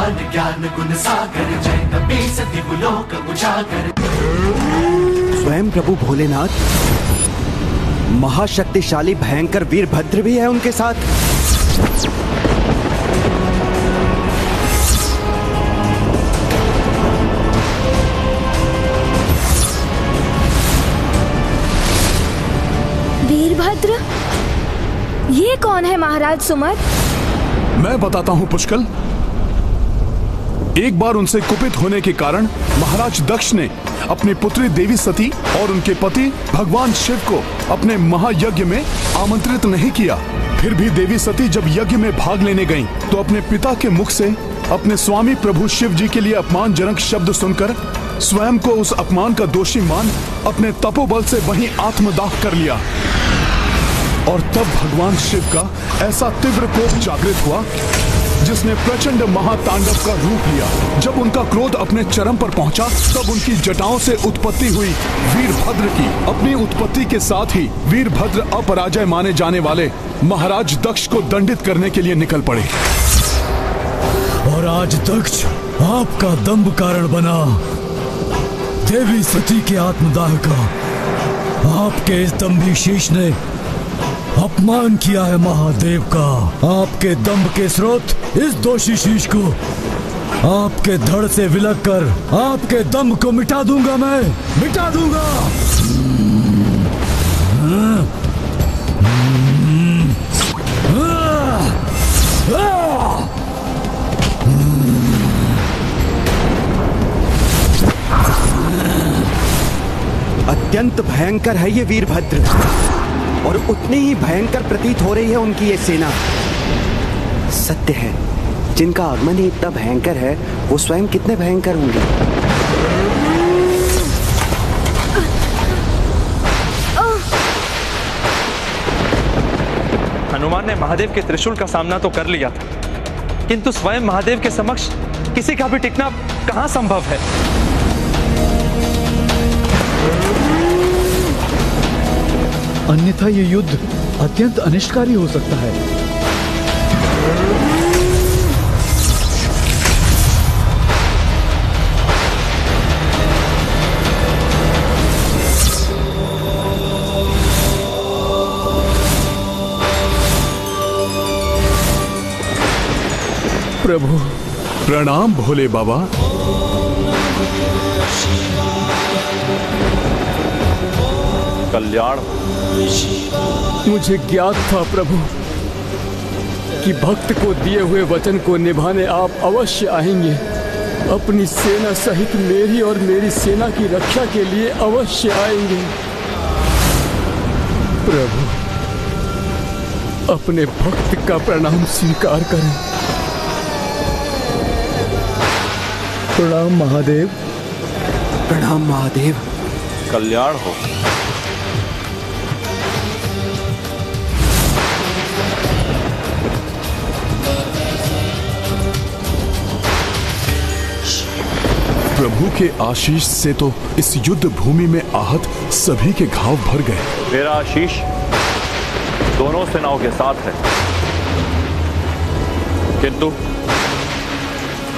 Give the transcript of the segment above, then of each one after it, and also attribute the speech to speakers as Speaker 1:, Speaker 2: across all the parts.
Speaker 1: हनुमान ज्ञान गुण सागर, जय कपीस तिहु लोक उजागर।
Speaker 2: स्वयं प्रभु भोलेनाथ, महाशक्तिशाली भयंकर वीरभद्र भी है उनके साथ।
Speaker 3: वीरभद्र? ये कौन है महाराज सुमत?
Speaker 4: मैं बताता हूँ पुष्कल। एक बार उनसे कुपित होने के कारण महाराज दक्ष ने अपनी पुत्री देवी सती और उनके पति भगवान शिव को अपने महायज्ञ में आमंत्रित नहीं किया। फिर भी देवी सती जब यज्ञ में भाग लेने गईं, तो अपने पिता के मुख से अपने स्वामी प्रभु शिव जी के लिए अपमानजनक शब्द सुनकर स्वयं को उस अपमान का दोषी मान अपने तपोबल से वहीं आत्मदाह कर लिया। और तब भगवान शिव का ऐसा तीव्र कोप जागृत हुआ जिसने प्रचंड महातांडव का रूप लिया। जब उनका क्रोध अपने चरम पर पहुंचा, तब उनकी जटाओं से उत्पत्ति हुई वीरभद्र की। अपनी उत्पत्ति के साथ ही वीरभद्र अपराजय माने जाने वाले महाराज दक्ष को दंडित करने के लिए निकल पड़े।
Speaker 5: और आज दक्ष आपका दंभ कारण बना। देवी सती के आत्मदाह का आपके इस दंभी शीश ने अपमान किया है महादेव का। आपके दंभ के स्रोत इस दोषी शीश को आपके धड़ से विलग कर आपके दंभ को मिटा दूंगा। मैं मिटा दूंगा।
Speaker 2: अत्यंत भयंकर है ये वीरभद्र, और उतनी ही भयंकर प्रतीत हो रही है उनकी ये सेना। सत्य है, जिनका आगमन ही इतना भयंकर है, वो स्वयं कितने भयंकर होंगे।
Speaker 6: हनुमान ने महादेव के त्रिशूल का सामना तो कर लिया था, किंतु स्वयं महादेव के समक्ष किसी का भी टिकना कहां संभव है।
Speaker 5: अन्यथा ये युद्ध अत्यंत अनिष्टकारी हो सकता है।
Speaker 4: प्रभु प्रणाम भोले बाबा।
Speaker 6: कल्याण।
Speaker 5: मुझे ज्ञात था प्रभु कि भक्त को दिए हुए वचन को निभाने आप अवश्य आएंगे। अपनी सेना सहित मेरी और मेरी सेना की रक्षा के लिए अवश्य आएंगे। प्रभु अपने भक्त का प्रणाम स्वीकार करें। प्रणाम महादेव।
Speaker 2: प्रणाम महादेव।
Speaker 6: कल्याण हो।
Speaker 4: प्रभु के आशीष से तो इस युद्ध भूमि में आहत सभी के घाव भर गए।
Speaker 6: मेरा आशीष दोनों सेनाओं के साथ है, किंतु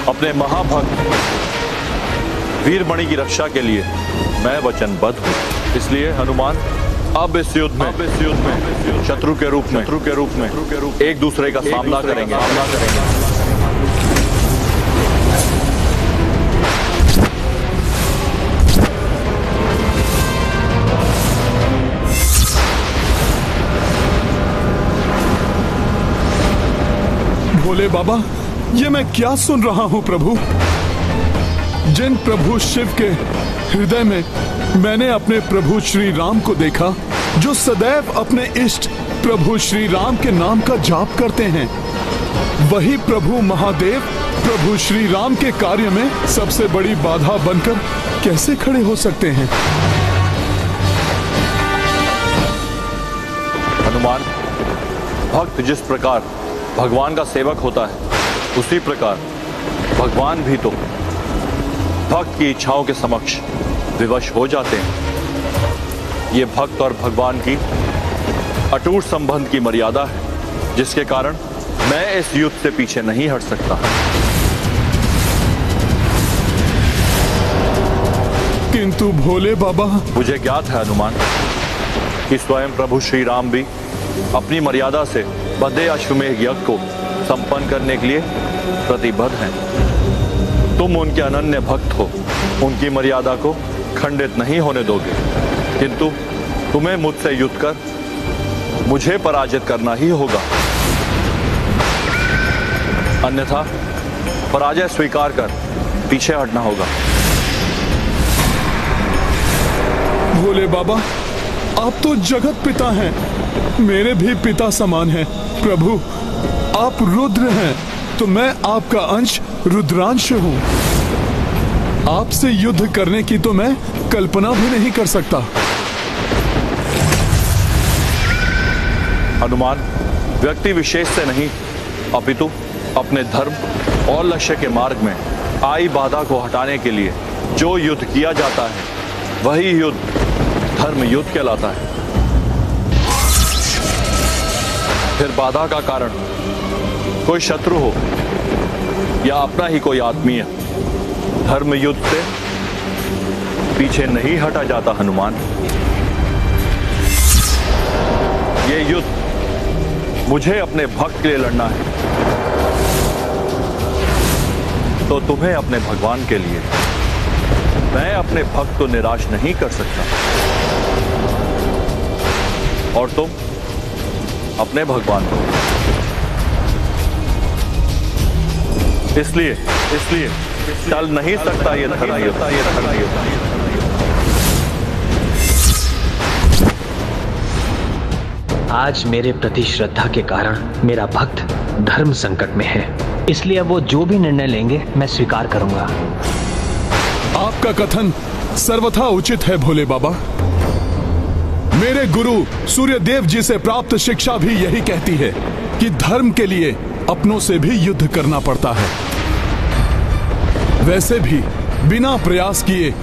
Speaker 6: अपने महाभक्त वीरमणि की रक्षा के लिए मैं वचनबद्ध हूँ। इसलिए हनुमान अब इस युद्ध में शत्रु के रूप में एक दूसरे का सामना करेंगे।
Speaker 4: भोले बाबा, ये मैं क्या सुन रहा हूँ प्रभु? जिन प्रभु शिव के हृदय में मैंने अपने प्रभु श्री राम को देखा, जो सदैव अपने इष्ट प्रभु श्री राम के नाम का जाप करते हैं, वही प्रभु महादेव प्रभु श्री राम के कार्य में सबसे बड़ी बाधा बनकर कैसे खड़े हो सकते हैं?
Speaker 6: हनुमान, भक्त जिस प्रकार भगवान का सेवक होता है, उसी प्रकार भगवान भी तो भक्त की इच्छाओं के समक्ष विवश हो जाते हैं। ये भक्त और भगवान की अटूट संबंध की मर्यादा है, जिसके कारण मैं इस युद्ध से पीछे नहीं हट सकता।
Speaker 4: किंतु भोले बाबा।
Speaker 6: मुझे ज्ञात है हनुमान कि स्वयं प्रभु श्री राम भी अपनी मर्यादा से बद्धे अश्वमेध यज्ञ को संपन्न करने के लिए प्रतिबद्ध हैं। तुम उनके अनन्य भक्त हो, उनकी मर्यादा को खंडित नहीं होने दोगे, किंतु तुम्हें मुझसे युद्ध कर मुझे पराजित करना ही होगा, अन्यथा पराजय स्वीकार कर पीछे हटना होगा।
Speaker 4: भोले बाबा, आप तो जगत पिता हैं, मेरे भी पिता समान हैं। प्रभु, आप रुद्र हैं तो मैं आपका अंश रुद्रांश हूं। आपसे युद्ध करने की तो मैं कल्पना भी नहीं कर सकता।
Speaker 6: हनुमान, व्यक्ति विशेष से नहीं अपितु अपने धर्म और लक्ष्य के मार्ग में आई बाधा को हटाने के लिए जो युद्ध किया जाता है वही युद्ध धर्म युद्ध कहलाता है। फिर बाधा का कारण कोई शत्रु हो या अपना ही कोई आत्मीय, धर्म युद्ध से पीछे नहीं हटा जाता हनुमान। ये युद्ध मुझे अपने भक्त के लिए लड़ना है, तो तुम्हें अपने भगवान के लिए। मैं अपने भक्त को निराश नहीं कर सकता, और तुम अपने भगवान को। इसलिए चल नहीं सकता ये धर्म युद्ध।
Speaker 7: आज मेरे प्रति श्रद्धा के कारण मेरा भक्त धर्म संकट में है, इसलिए वो जो भी निर्णय लेंगे मैं स्वीकार करूंगा।
Speaker 4: आपका कथन सर्वथा उचित है भोले बाबा। मेरे गुरु सूर्यदेव जी से प्राप्त शिक्षा भी यही कहती है कि धर्म के लिए अपनों से भी युद्ध करना पड़ता है। वैसे भी बिना प्रयास किए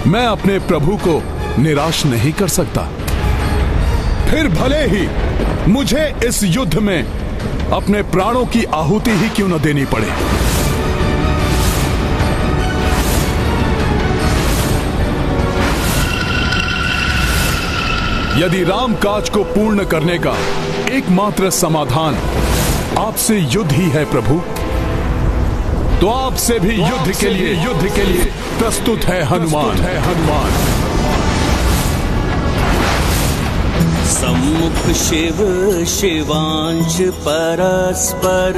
Speaker 4: मैं अपने प्रभु को निराश नहीं कर सकता। फिर भले ही मुझे इस युद्ध में अपने प्राणों की आहुति ही क्यों न देनी पड़े। यदि राम काज को पूर्ण करने का एकमात्र समाधान आपसे युद्ध ही है प्रभु, तो आपसे भी युद्ध के लिए प्रस्तुत है हनुमान।
Speaker 8: सम्मुख शिव शिवांश परस्पर,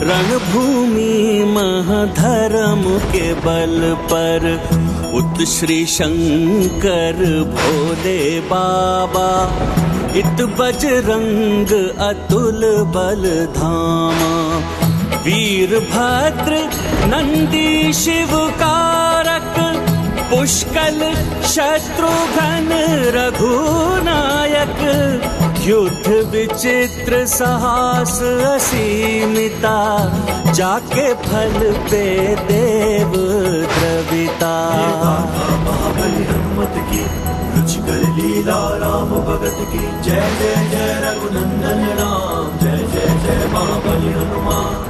Speaker 8: रणभूमि महधर्म के बल पर। उत श्री शंकर भोले बाबा, इत बजरंग अतुल बल धामा। वीरभद्र नंदी शिव कारक, पुष्कल शत्रुघ्न रघुनायक। युद्ध विचित्र साहस असीमिता, जाके फल पे देव द्रविता।
Speaker 1: महाबली हनुमत की, रुचिकर लीला राम भगत की। जय जय जय रघुनंदन राम, जय जय जय महाबली हनुमान।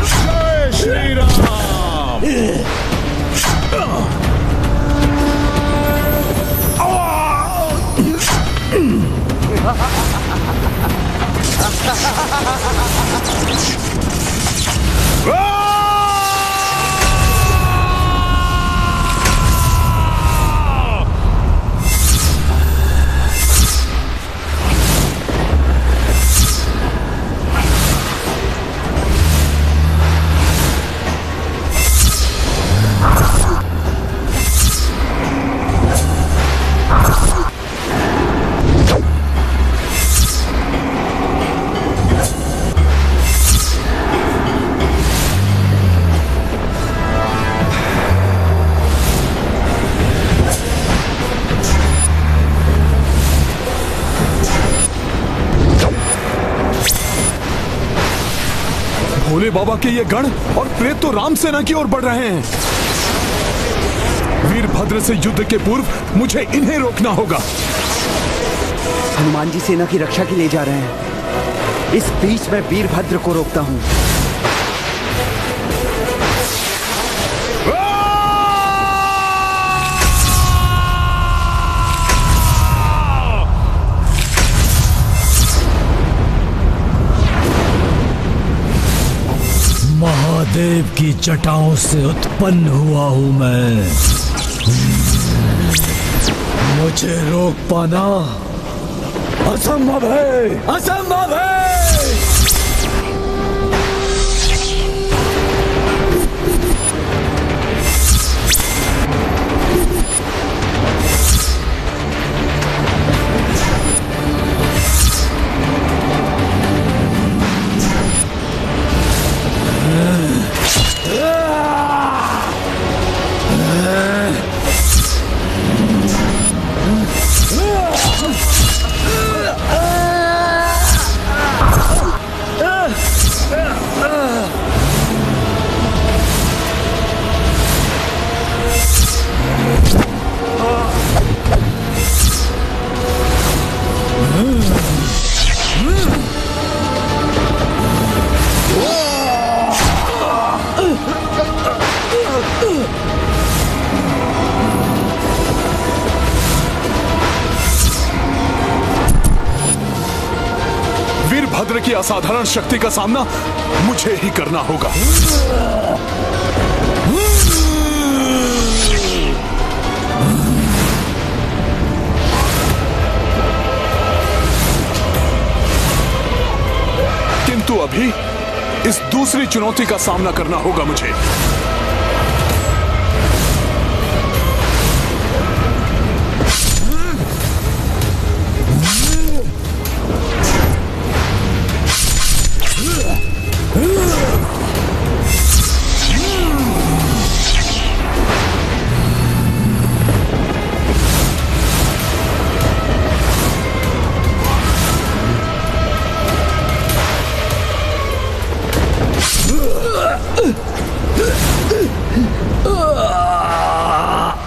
Speaker 4: जय श्री राम। भोले बाबा के ये गण और प्रेत तो राम सेना की ओर बढ़ रहे हैं। वीरभद्र से युद्ध के पूर्व मुझे इन्हें रोकना होगा।
Speaker 2: हनुमान जी सेना की रक्षा के लिए जा रहे हैं। इस बीच मैं वीरभद्र को रोकता हूं।
Speaker 5: महादेव की जटाओं से उत्पन्न हुआ हूं मैं। मुझे रोक पाना असंभव है, असंभव है।
Speaker 4: वीरभद्र की असाधारण शक्ति का सामना मुझे ही करना होगा। किंतु अभी इस दूसरी चुनौती का सामना करना होगा मुझे।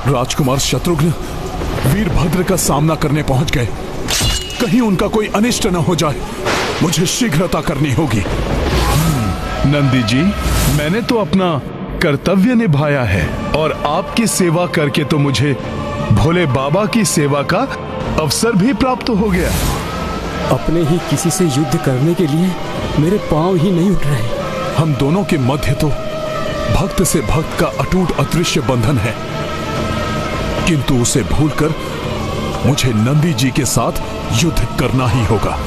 Speaker 4: राजकुमार शत्रुघ्न वीरभद्र का सामना करने पहुंच गए। कहीं उनका कोई अनिष्ट न हो जाए, मुझे शीघ्रता करनी होगी।
Speaker 9: नंदी जी, मैंने तो अपना कर्तव्य निभाया है और आपकी सेवा करके तो मुझे भोले बाबा की सेवा का अवसर भी प्राप्त हो गया।
Speaker 5: अपने ही किसी से युद्ध करने के लिए मेरे पांव ही नहीं उठ रहे।
Speaker 4: हम दोनों के मध्य तो भक्त से भक्त का अटूट अदृश्य बंधन है, किंतु उसे भूलकर मुझे नंदी जी के साथ युद्ध करना ही होगा।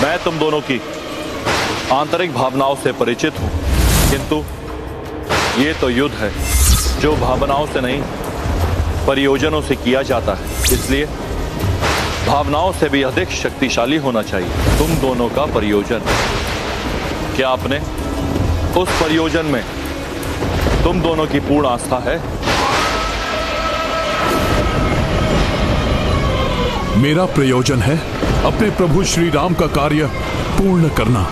Speaker 6: मैं तुम दोनों की आंतरिक भावनाओं से परिचित हूं, किंतु ये तो युद्ध है जो भावनाओं से नहीं प्रयोजनों से किया जाता है। इसलिए भावनाओं से भी अधिक शक्तिशाली होना चाहिए तुम दोनों का प्रयोजन। क्या आपने उस प्रयोजन में तुम दोनों की पूर्ण आस्था है?
Speaker 4: मेरा प्रयोजन है अपने प्रभु श्री राम का कार्य पूर्ण करना।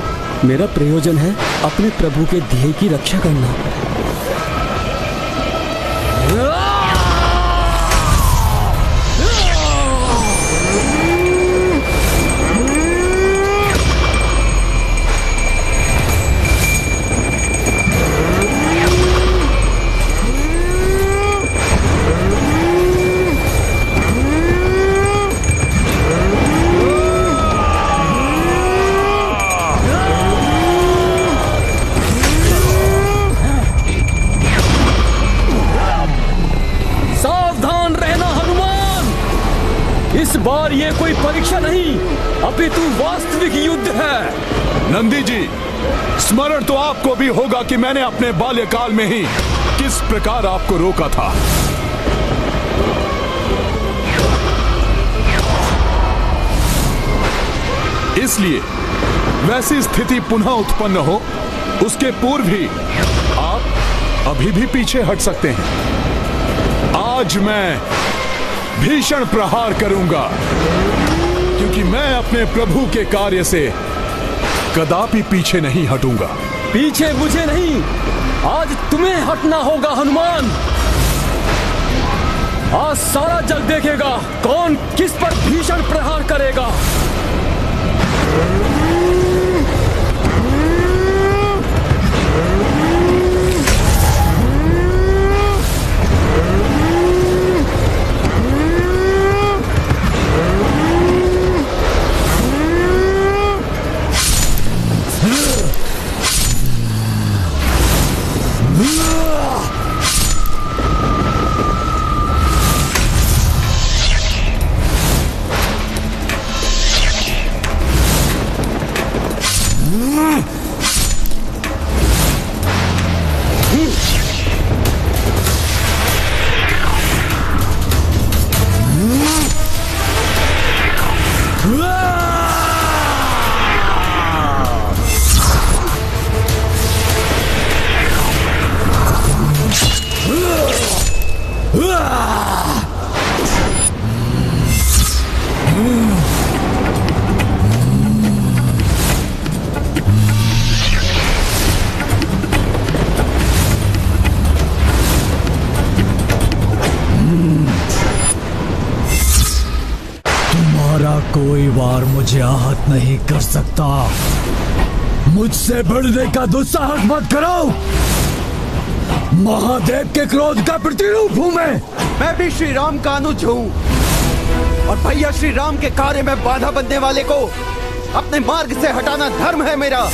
Speaker 5: मेरा प्रयोजन है अपने प्रभु के ध्येय की रक्षा करना। इस बार ये कोई परीक्षा नहीं, अपितु वास्तविक युद्ध है।
Speaker 4: नंदी जी, स्मरण तो आपको भी होगा कि मैंने अपने बाल्यकाल में ही किस प्रकार आपको रोका था। इसलिए वैसी स्थिति पुनः उत्पन्न हो उसके पूर्व ही आप अभी भी पीछे हट सकते हैं। आज मैं भीषण प्रहार करूंगा, क्योंकि मैं अपने प्रभु के कार्य से कदापि पीछे नहीं हटूंगा।
Speaker 5: पीछे मुझे नहीं, आज तुम्हें हटना होगा हनुमान। आज सारा जग देखेगा कौन किस पर भीषण प्रहार करेगा। कोई वार मुझे आहत नहीं कर सकता। मुझसे बढ़ने का दुस्साहस मत करो। महादेव के क्रोध का प्रतिरूप हूँ मैं
Speaker 2: भी श्री राम का अनुज हूँ और भैया श्री राम के कार्य में बाधा बनने वाले को अपने मार्ग से हटाना धर्म है मेरा,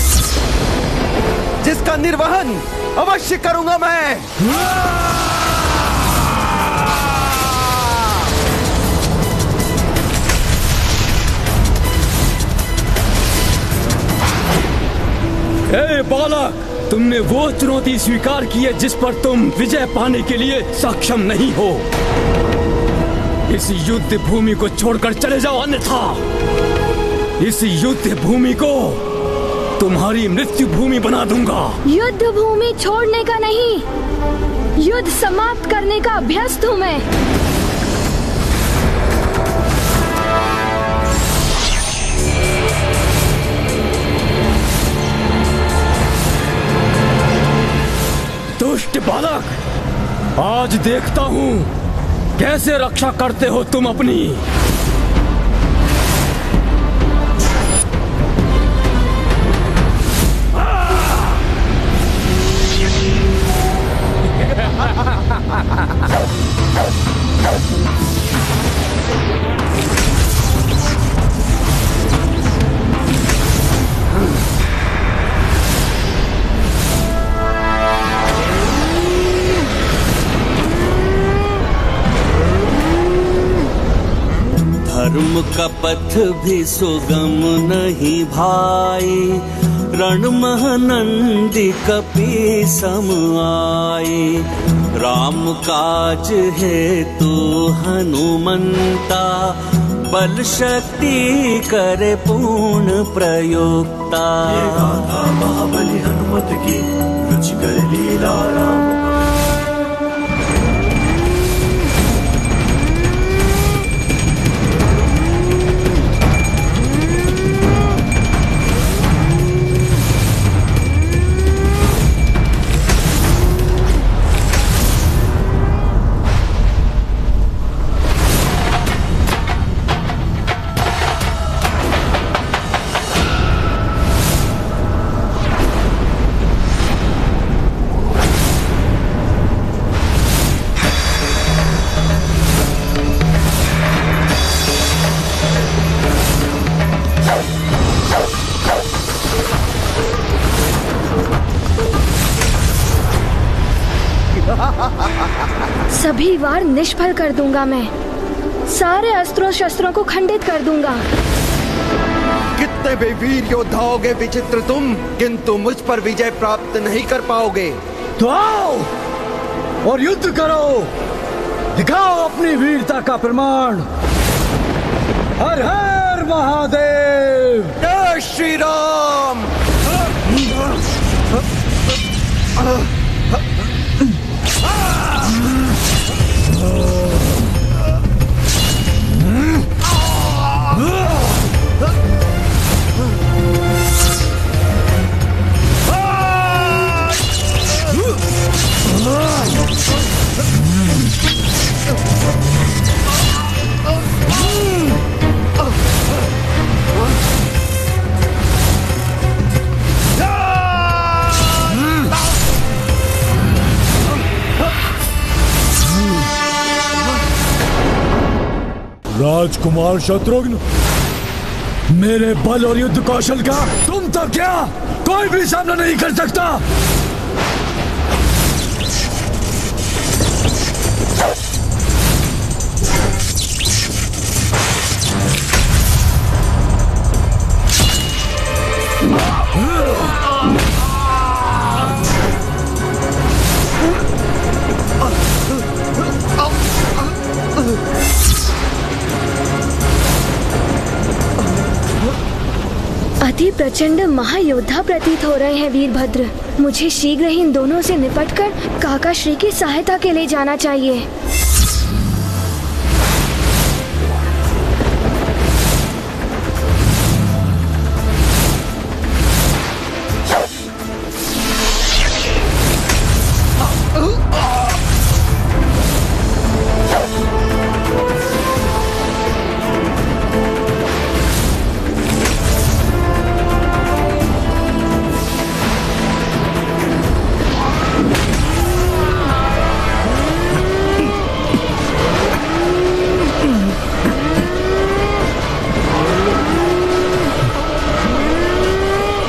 Speaker 2: जिसका निर्वहन अवश्य करूंगा मैं।
Speaker 5: ए बालक, तुमने वो चुनौती स्वीकार की है जिस पर तुम विजय पाने के लिए सक्षम नहीं हो। इस युद्ध भूमि को छोड़कर चले जाओ, अन्यथा इस युद्ध भूमि को तुम्हारी मृत्यु भूमि बना दूंगा।
Speaker 3: युद्ध भूमि छोड़ने का नहीं, युद्ध समाप्त करने का अभ्यस्त हूँ मैं।
Speaker 5: दुष्ट बालक, आज देखता हूँ कैसे रक्षा करते हो तुम अपनी।
Speaker 8: धर्म का पथ भी सुगम नहीं भाई, रण महनंदी कपि सम आए। राम काज है तू हनुमंता, बल शक्ति करे पूर्ण प्रयोक्ता।
Speaker 1: ये गाथा महाबली हनुमत की, रुचिकर लीला राम।
Speaker 3: सभी वार निष्फल कर दूंगा मैं, सारे अस्त्रों शस्त्रों को खंडित कर दूंगा।
Speaker 2: कितने भी वीर योद्धा होगे विचित्र तुम, किंतु मुझ पर विजय प्राप्त नहीं कर पाओगे।
Speaker 5: तो आओ और युद्ध करो, दिखाओ अपनी वीरता का प्रमाण। हर हर महादेव,
Speaker 2: जय श्री राम।
Speaker 5: राजकुमार शत्रुघ्न, मेरे बल और युद्ध कौशल का तुम तो क्या कोई भी सामना नहीं कर सकता।
Speaker 3: अति प्रचंड महायोद्धा प्रतीत हो रहे हैं वीरभद्र। मुझे शीघ्र ही इन दोनों से निपटकर काका श्री की सहायता के लिए जाना चाहिए।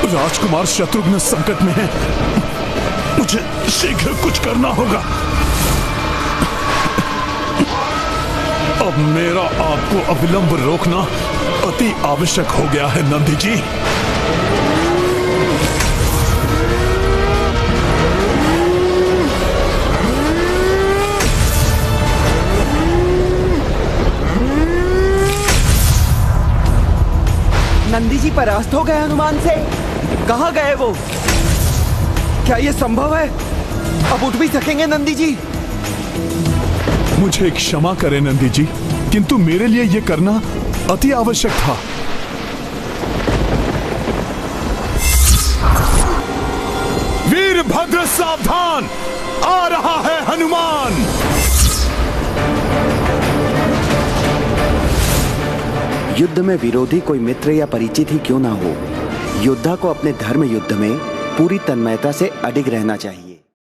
Speaker 9: राजकुमार शत्रुघ्न संकट में है, मुझे शीघ्र कुछ करना होगा। अब मेरा आपको अविलंब रोकना अति आवश्यक हो गया है नंदी जी।
Speaker 2: नंदी जी परास्त हो गए हनुमान से। कहाँ गए वो? क्या ये संभव है? अब उठ भी सकेंगे नंदी जी?
Speaker 9: मुझे क्षमा करें नंदी जी, किंतु मेरे लिए यह करना अति आवश्यक था। वीरभद्र सावधान, आ रहा है हनुमान।
Speaker 2: युद्ध में विरोधी कोई मित्र या परिचित ही क्यों ना हो, योद्धा को अपने धर्म युद्ध में पूरी तन्मयता से अडिग रहना चाहिए।